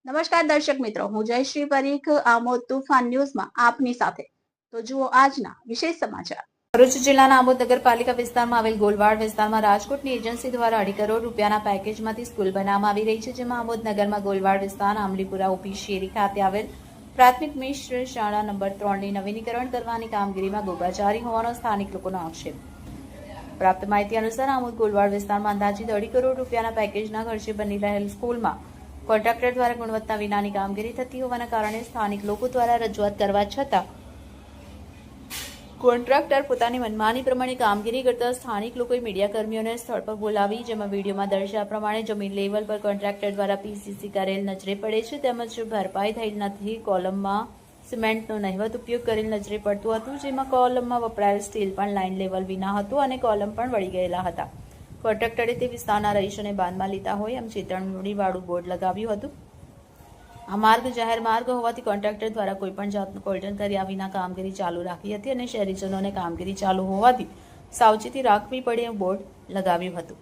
નમસ્કાર દર્શક મિત્રો, હું જયશ્રી પરીખ આમોદ તુફાન ન્યૂઝમાં આપની સાથે. તો જુઓ આજના વિશેષ સમાચાર. ભરૂચ જિલ્લાના આમોદ નગરપાલિકા વિસ્તારમાં આવેલ ગોલવાડ વિસ્તારમાં રાજકોટની એજન્સી દ્વારા 2.5 કરોડ રૂપિયાના પેકેજમાંથી સ્કૂલ બનાવવામાં આવી રહી છે, જેમાં આમોદ નગરમાં ગોલવાડ વિસ્તાર આમલીપુરા ઓપી શેરી ખાતે આવેલ પ્રાથમિક મિશ્ર શાળા નંબર 3ની નવીનીકરણ કરવાની કામગીરીમાં ગોબાચારી હોવાનો સ્થાનિક લોકોનો આક્ષેપ. પ્રાપ્ત માહિતી અનુસાર આમોદ ગોલવાડ વિસ્તારમાં અંદાજિત 2.5 કરોડ રૂપિયાના પેકેજના ખર્ચે બની રહેલ સ્કૂલમાં કોન્ટ્રાક્ટર દ્વારા ગુણવત્તા વિનાની કામગીરી થતી હોવાના કારણે સ્થાનિક લોકો દ્વારા રજૂઆત કરવા છતાં કોન્ટ્રાક્ટર પોતાની મનમાની પ્રમાણે કામગીરી કરતા સ્થાનિક લોકોએ મીડિયાકર્મીઓને સ્થળ પર બોલાવી, જેમાં વિડીયોમાં દર્શાવ્યા પ્રમાણે જમીન લેવલ પર કોન્ટ્રાક્ટર દ્વારા પીસીસી કરેલ નજરે પડે છે, તેમજ ભરપાઈ થયેલ નથી. કોલમમાં સિમેન્ટનો નહિવત ઉપયોગ કરેલ નજરે પડતું હતું, જેમાં કોલમમાં વપરાયેલ સ્ટીલ પણ લાઇન લેવલ વિના હતું અને કોલમ પણ વળી ગયેલા હતા. કોન્ટ્રાક્ટરે તે વિસ્તારના રહીશોને બાંધમાં લીધા હોય એમ ચેતવણીવાળું બોર્ડ લગાવ્યું હતું. આ માર્ગ જાહેર માર્ગ હોવાથી કોન્ટ્રાક્ટર દ્વારા કોઈપણ જાતનું કોલ્ડન કર્યા વિના કામગીરી ચાલુ રાખી હતી અને શહેરીજનોને કામગીરી ચાલુ હોવાથી સાવચેતી રાખવી પડે એવું બોર્ડ લગાવ્યું હતું.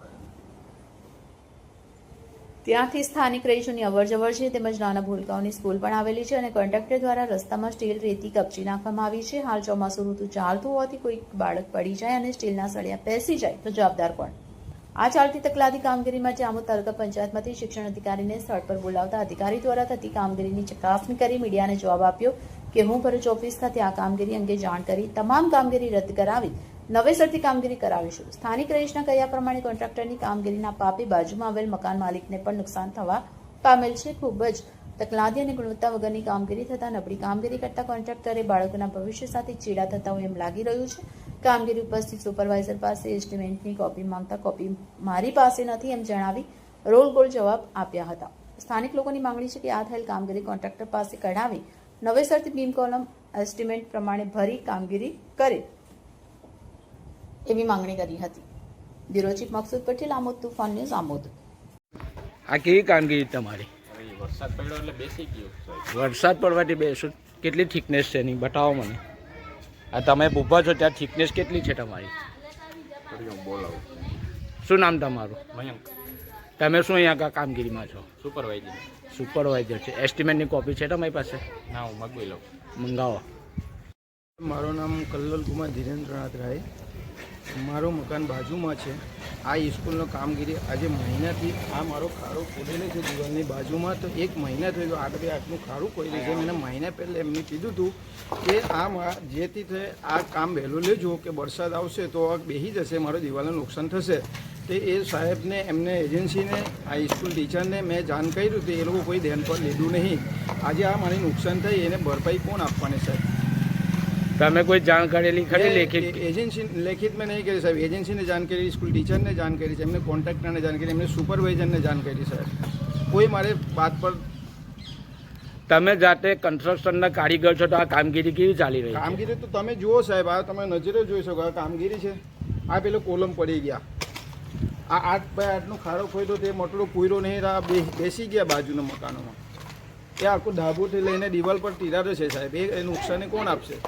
ત્યાંથી સ્થાનિક રહીશોની અવરજવર છે, તેમજ નાના ભૂલકાઓની સ્કૂલ પણ આવેલી છે અને કોન્ટ્રાક્ટર દ્વારા રસ્તામાં સ્ટીલ રેતી કપચી નાખવામાં આવી છે. હાલ ચોમાસું ઋતુ ચાલતું હોવાથી કોઈ બાળક પડી જાય અને સ્ટીલના સળિયા પેસી જાય તો જવાબદાર કોણ? આ ચાલતી તકલાદી કામગીરી માટે આમોદ તાલુકા પંચાયતમાંથી શિક્ષણ અધિકારીને સ્થળ પર બોલાવતા અધિકારી દ્વારા થતી કામગીરીની ચકાસણી કરી મીડિયાને જવાબ આપ્યો કે હું ભરૂચ ઓફિસ ખાતે આ કામગીરી અંગે જાણ કરી તમામ કામગીરી રદ કરાવી નવેસરથી કામગીરી કરાવીશું. સ્થાનિક રહીશના કહ્યા પ્રમાણે કોન્ટ્રાક્ટરની કામગીરીના પાપે બાજુમાં આવેલ મકાન માલિકને પણ નુકસાન થવા પામેલ છે. ખૂબ જ તકલાદી અને ગુણવત્તા વગરની કામગીરી થતા નબળી કામગીરી કરતા કોન્ટ્રાક્ટરે બાળકોના ભવિષ્ય સાથે ચેડા થતા હોય એમ લાગી રહ્યું છે. કામગીરી ઉપસ્થિત સુપરવાઇઝર પાસે એસ્ટિમેટની કોપી માંગતા કોપી મારી પાસે નથી એમ જણાવી રોલ ગોલ જવાબ આપ્યા હતા. સ્થાનિક લોકોની માંગણી છે કે આ થયેલ કામગીરી કોન્ટ્રાક્ટર પાસે કઢાવી નવેસરથી બીમ કોલમ એસ્ટિમેટ પ્રમાણે ભરી કામગીરી કરે એવી માંગણી કરી હતી. Bureau chief Maqsood Patel, Amod Toofan news, Amod. આ કેવી કામગીરી તમારી? વરસાદ પડ્યો એટલે બેસી ગયો. વરસાદ પડવાથી બેસું કેટલી થિકનેસ છે એની બતાવો મને. આ તમે ઊભા છો ત્યાં થિકનેસ કેટલી છે તમારી? બોલાવું. શું નામ તમારું? મયંક. તમે શું અહીંયા કામગીરીમાં છો? સુપરવાઇઝર. સુપરવાઇઝર છે. એસ્ટિમેટની કોપી છે તમારી પાસે? ના, હું મગવી લઉં. મંગાવો. મારું નામ કલ્લોલ કુમાર ધીરેન્દ્રનાથ રાય. મારું મકાન બાજુમાં છે. આ સ્કૂલનો કામગીરી આજે મહિનાથી આ મારો ખાડો ખોદેલો છે દિવાલની બાજુમાં, તો 1 મહિના થઈ ગયો. આગળ આટલું ખાડું ખોદેલું છે. મેં મહિના પહેલાં એમને કીધું હતું કે આ જેથી થઈ આ કામ વહેલું લેજો કે વરસાદ આવશે તો બેસી જશે, મારો દિવાલનું નુકસાન થશે. તે એ સાહેબને એમને એજન્સીને આ સ્કૂલ ટીચરને મેં જાણ કર્યું હતું, એ લોકો કોઈ ધ્યાન પર લીધું નહીં. આજે આ મારી નુકસાન થઈ એને ભરપાઈ કોણ આપવાની સાહેબ? તમે કોઈ જાણ કરેલી ખરી લેખિત? એજન્સી લેખિત મેં નહીં કરી સાહેબ. એજન્સીને જાણ કરી, સ્કૂલ ટીચરને જાણ કરી છે, એમને કોન્ટ્રાક્ટરને જાણ કરી, એમને સુપરવાઇઝરને જાણ કરી સાહેબ. કોઈ મારે વાત પર. તમે જાતે કન્સ્ટ્રક્શનના કારીગર છો તો આ કામગીરી કેવી ચાલી રહી છે? કામગીરી તો તમે જુઓ સાહેબ, આ તમે નજરે જોઈ શકો. આ કામગીરી છે. આ પેલો કોલમ પડી ગયા, આ 8x8નો ખાડો ખોદ્યો તે મોટલો પૂરો નહીં, બેસી ગયા બાજુના મકાનોમાં. એ આખું ધાબુથી લઈને દિવાલ પર તિરાડો છે સાહેબ. એ નુકસાની કોણ આપશે?